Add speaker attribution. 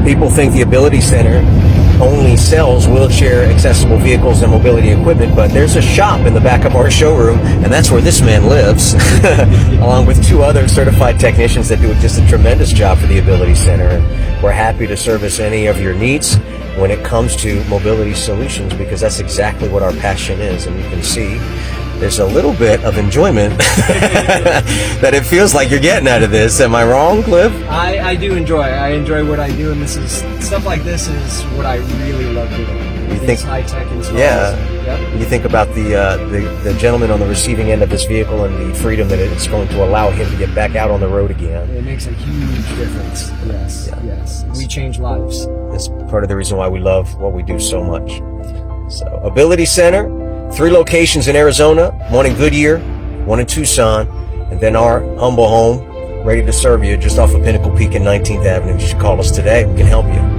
Speaker 1: People think the Ability Center only sells wheelchair accessible vehicles and mobility equipment, but there's a shop in the back of our showroom, and that's where this man lives, along with 2 other certified technicians that do just a tremendous job for the Ability Center. And we're happy to service any of your needs when it comes to mobility solutions, because that's exactly what our passion is. And you can see there's a little bit of enjoyment that it feels like you're getting out of this. Am I wrong, Cliff?
Speaker 2: I do enjoy. I enjoy what I do, and stuff like this is what I really love doing.
Speaker 1: You think
Speaker 2: high tech installs.
Speaker 1: Yeah.
Speaker 2: Yep.
Speaker 1: You think about the gentleman on the receiving end of this vehicle and the freedom that it's going to allow him to get back out on the road again.
Speaker 2: It makes a huge difference. Yes.
Speaker 1: Yeah.
Speaker 2: Yes. We change lives.
Speaker 1: That's part of the reason why we love what we do so much. So, Ability Center, 3 locations in Arizona, 1 in Goodyear, 1 in Tucson, and then our humble home ready to serve you just off of Pinnacle Peak and 19th Avenue. You should call us today. We can help you.